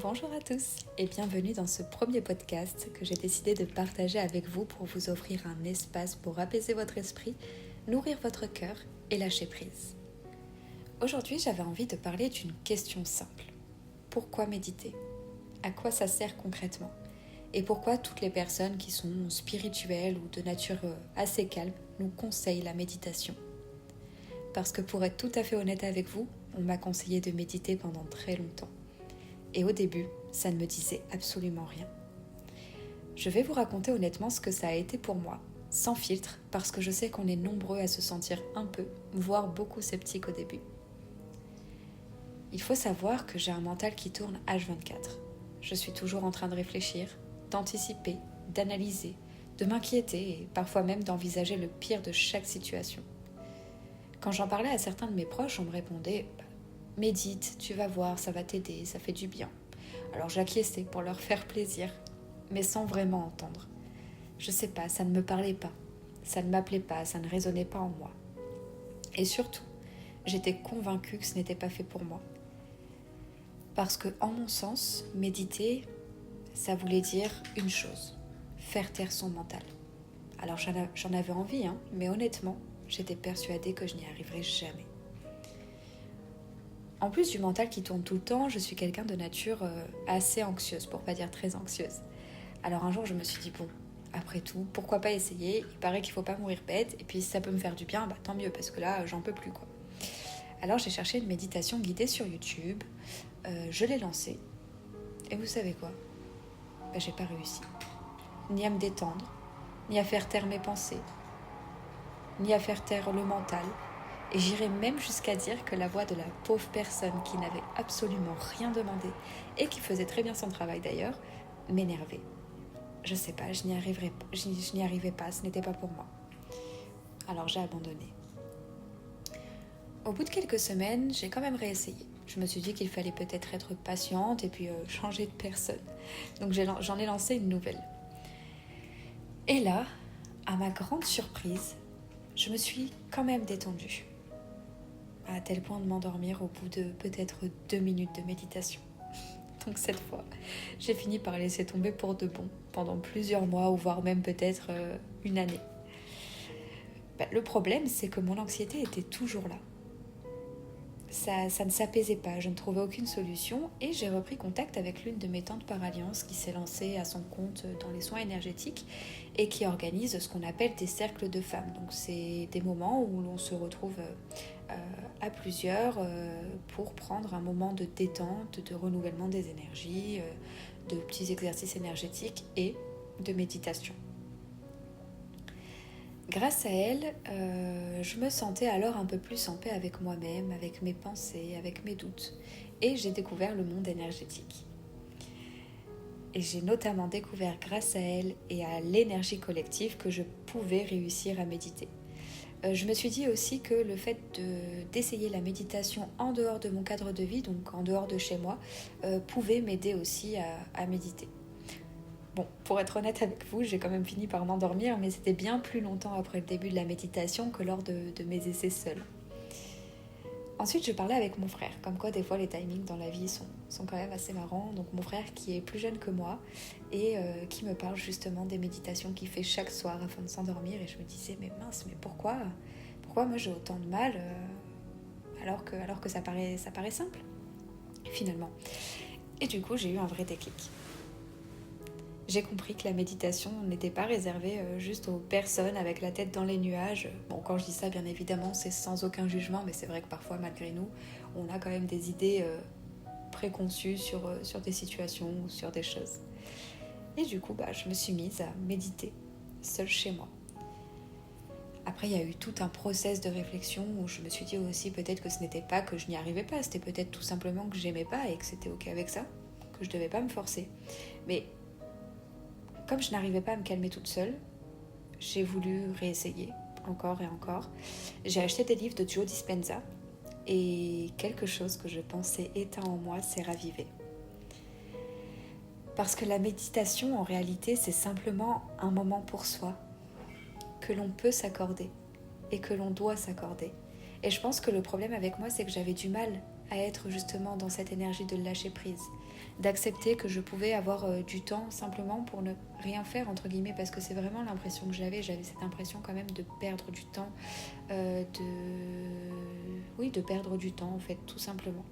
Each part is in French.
Bonjour à tous et bienvenue dans ce premier podcast que j'ai décidé de partager avec vous pour vous offrir un espace pour apaiser votre esprit, nourrir votre cœur et lâcher prise. Aujourd'hui, j'avais envie de parler d'une question simple. Pourquoi méditer ? À quoi ça sert concrètement ? Et pourquoi toutes les personnes qui sont spirituelles ou de nature assez calme nous conseillent la méditation ? Parce que pour être tout à fait honnête avec vous, on m'a conseillé de méditer pendant très longtemps. Et au début, ça ne me disait absolument rien. Je vais vous raconter honnêtement ce que ça a été pour moi, sans filtre, parce que je sais qu'on est nombreux à se sentir un peu, voire beaucoup sceptiques au début. Il faut savoir que j'ai un mental qui tourne H24. Je suis toujours en train de réfléchir, d'anticiper, d'analyser, de m'inquiéter et parfois même d'envisager le pire de chaque situation. Quand j'en parlais à certains de mes proches, on me répondait « Médite, tu vas voir, ça va t'aider, ça fait du bien ». Alors j'acquiesçais pour leur faire plaisir, mais sans vraiment entendre. Je sais pas, ça ne me parlait pas, ça ne m'appelait pas, ça ne résonnait pas en moi. Et surtout, j'étais convaincue que ce n'était pas fait pour moi. Parce que, en mon sens, méditer, ça voulait dire une chose, faire taire son mental. Alors j'en avais envie, mais honnêtement, j'étais persuadée que je n'y arriverais jamais. En plus du mental qui tourne tout le temps, je suis quelqu'un de nature assez anxieuse, pour pas dire très anxieuse. Alors un jour, je me suis dit, bon, après tout, pourquoi pas essayer ? Il paraît qu'il faut pas mourir bête, et puis si ça peut me faire du bien, tant mieux, parce que là, j'en peux plus, quoi. Alors j'ai cherché une méditation guidée sur YouTube, je l'ai lancée, et vous savez quoi ? J'ai pas réussi. Ni à me détendre, ni à faire taire mes pensées, ni à faire taire le mental. Et j'irais même jusqu'à dire que la voix de la pauvre personne qui n'avait absolument rien demandé et qui faisait très bien son travail d'ailleurs, m'énervait. Je sais pas, je n'y arrivais pas, ce n'était pas pour moi. Alors j'ai abandonné. Au bout de quelques semaines, j'ai quand même réessayé. Je me suis dit qu'il fallait peut-être être patiente et puis changer de personne. Donc j'en ai lancé une nouvelle. Et là, à ma grande surprise, je me suis quand même détendue. À tel point de m'endormir au bout de peut-être 2 minutes de méditation. Donc cette fois, j'ai fini par laisser tomber pour de bon, pendant plusieurs mois, ou voire même peut-être une année. Le problème, c'est que mon anxiété était toujours là. Ça ne s'apaisait pas, je ne trouvais aucune solution, et j'ai repris contact avec l'une de mes tantes par alliance qui s'est lancée à son compte dans les soins énergétiques et qui organise ce qu'on appelle des cercles de femmes. Donc c'est des moments où l'on se retrouve à plusieurs pour prendre un moment de détente, de renouvellement des énergies, de petits exercices énergétiques et de méditation. Grâce à elle, je me sentais alors un peu plus en paix avec moi-même, avec mes pensées, avec mes doutes. Et j'ai découvert le monde énergétique. Et j'ai notamment découvert grâce à elle et à l'énergie collective que je pouvais réussir à méditer. Je me suis dit aussi que le fait d'essayer la méditation en dehors de mon cadre de vie, donc en dehors de chez moi, pouvait m'aider aussi à méditer. Bon, pour être honnête avec vous, j'ai quand même fini par m'endormir, mais c'était bien plus longtemps après le début de la méditation que lors de mes essais seuls. Ensuite, je parlais avec mon frère, comme quoi des fois les timings dans la vie sont quand même assez marrants. Donc mon frère qui est plus jeune que moi et qui me parle justement des méditations qu'il fait chaque soir afin de s'endormir. Et je me disais, mais mince, mais pourquoi moi j'ai autant de mal alors que ça paraît simple, finalement. Et du coup, j'ai eu un vrai déclic. J'ai compris que la méditation n'était pas réservée juste aux personnes avec la tête dans les nuages. Bon, quand je dis ça, bien évidemment, c'est sans aucun jugement, mais c'est vrai que parfois, malgré nous, on a quand même des idées préconçues sur des situations ou sur des choses. Et du coup, je me suis mise à méditer, seule chez moi. Après, il y a eu tout un process de réflexion où je me suis dit aussi peut-être que ce n'était pas que je n'y arrivais pas, c'était peut-être tout simplement que j'aimais pas et que c'était ok avec ça, que je devais pas me forcer. Mais comme je n'arrivais pas à me calmer toute seule, j'ai voulu réessayer encore et encore. J'ai acheté des livres de Joe Dispenza et quelque chose que je pensais éteint en moi s'est ravivé. Parce que la méditation, en réalité, c'est simplement un moment pour soi que l'on peut s'accorder et que l'on doit s'accorder. Et je pense que le problème avec moi, c'est que j'avais du mal à être justement dans cette énergie de lâcher prise. d'accepter que je pouvais avoir du temps simplement pour ne rien faire, entre guillemets, parce que c'est vraiment l'impression que j'avais cette impression quand même de perdre du temps, de perdre du temps en fait, tout simplement.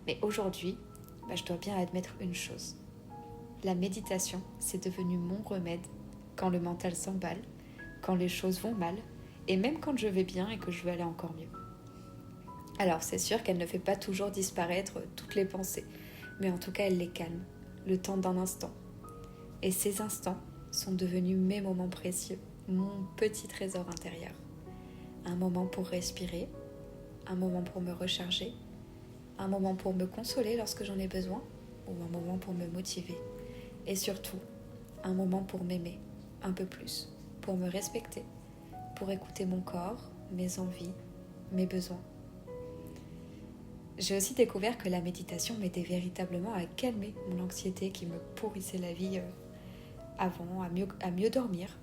Mais aujourd'hui, je dois bien admettre une chose. La méditation, c'est devenu mon remède quand le mental s'emballe, quand les choses vont mal, et même quand je vais bien et que je veux aller encore mieux. Alors c'est sûr qu'elle ne fait pas toujours disparaître toutes les pensées, mais en tout cas elle les calme, le temps d'un instant. Et ces instants sont devenus mes moments précieux, mon petit trésor intérieur. Un moment pour respirer, un moment pour me recharger, un moment pour me consoler lorsque j'en ai besoin, ou un moment pour me motiver. Et surtout, un moment pour m'aimer un peu plus, pour me respecter, pour écouter mon corps, mes envies, mes besoins. J'ai aussi découvert que la méditation m'aidait véritablement à calmer mon anxiété qui me pourrissait la vie avant, à mieux dormir,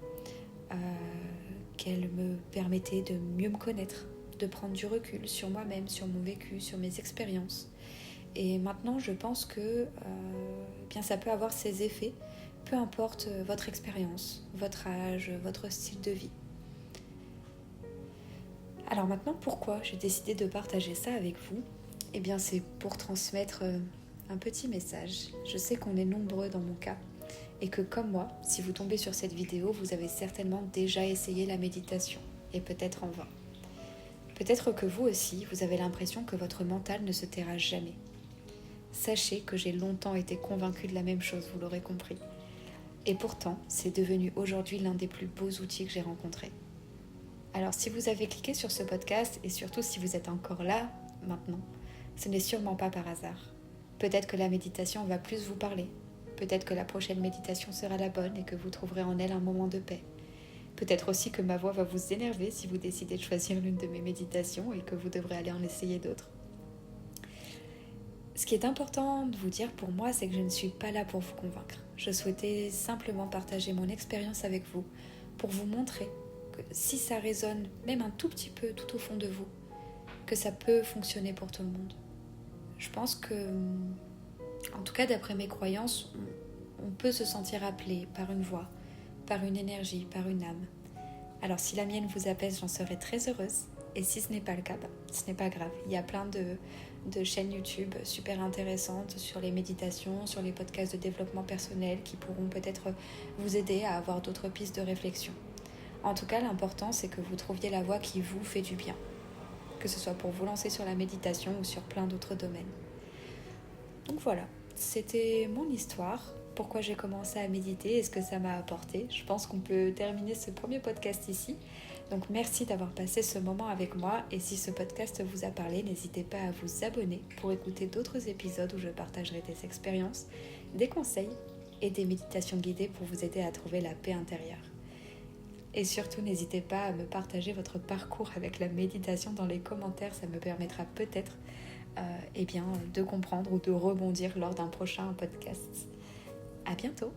qu'elle me permettait de mieux me connaître, de prendre du recul sur moi-même, sur mon vécu, sur mes expériences. Et maintenant, je pense que ça peut avoir ses effets, peu importe votre expérience, votre âge, votre style de vie. Alors maintenant, pourquoi j'ai décidé de partager ça avec vous ? Eh bien, c'est pour transmettre un petit message. Je sais qu'on est nombreux dans mon cas et que comme moi, si vous tombez sur cette vidéo, vous avez certainement déjà essayé la méditation et peut-être en vain. Peut-être que vous aussi, vous avez l'impression que votre mental ne se taira jamais. Sachez que j'ai longtemps été convaincue de la même chose, vous l'aurez compris. Et pourtant, c'est devenu aujourd'hui l'un des plus beaux outils que j'ai rencontrés. Alors si vous avez cliqué sur ce podcast et surtout si vous êtes encore là maintenant, ce n'est sûrement pas par hasard. Peut-être que la méditation va plus vous parler. Peut-être que la prochaine méditation sera la bonne et que vous trouverez en elle un moment de paix. Peut-être aussi que ma voix va vous énerver si vous décidez de choisir l'une de mes méditations et que vous devrez aller en essayer d'autres. Ce qui est important de vous dire pour moi, c'est que je ne suis pas là pour vous convaincre. Je souhaitais simplement partager mon expérience avec vous pour vous montrer que si ça résonne même un tout petit peu tout au fond de vous, que ça peut fonctionner pour tout le monde. Je pense que, en tout cas d'après mes croyances, on peut se sentir appelé par une voix, par une énergie, par une âme. Alors si la mienne vous apaise, j'en serai très heureuse. Et si ce n'est pas le cas, ce n'est pas grave. Il y a plein de chaînes YouTube super intéressantes sur les méditations, sur les podcasts de développement personnel qui pourront peut-être vous aider à avoir d'autres pistes de réflexion. En tout cas, l'important, c'est que vous trouviez la voie qui vous fait du bien. Que ce soit pour vous lancer sur la méditation ou sur plein d'autres domaines. Donc voilà, c'était mon histoire, pourquoi j'ai commencé à méditer et ce que ça m'a apporté. Je pense qu'on peut terminer ce premier podcast ici. Donc merci d'avoir passé ce moment avec moi et si ce podcast vous a parlé, n'hésitez pas à vous abonner pour écouter d'autres épisodes où je partagerai des expériences, des conseils et des méditations guidées pour vous aider à trouver la paix intérieure. Et surtout, n'hésitez pas à me partager votre parcours avec la méditation dans les commentaires. Ça me permettra peut-être de comprendre ou de rebondir lors d'un prochain podcast. À bientôt!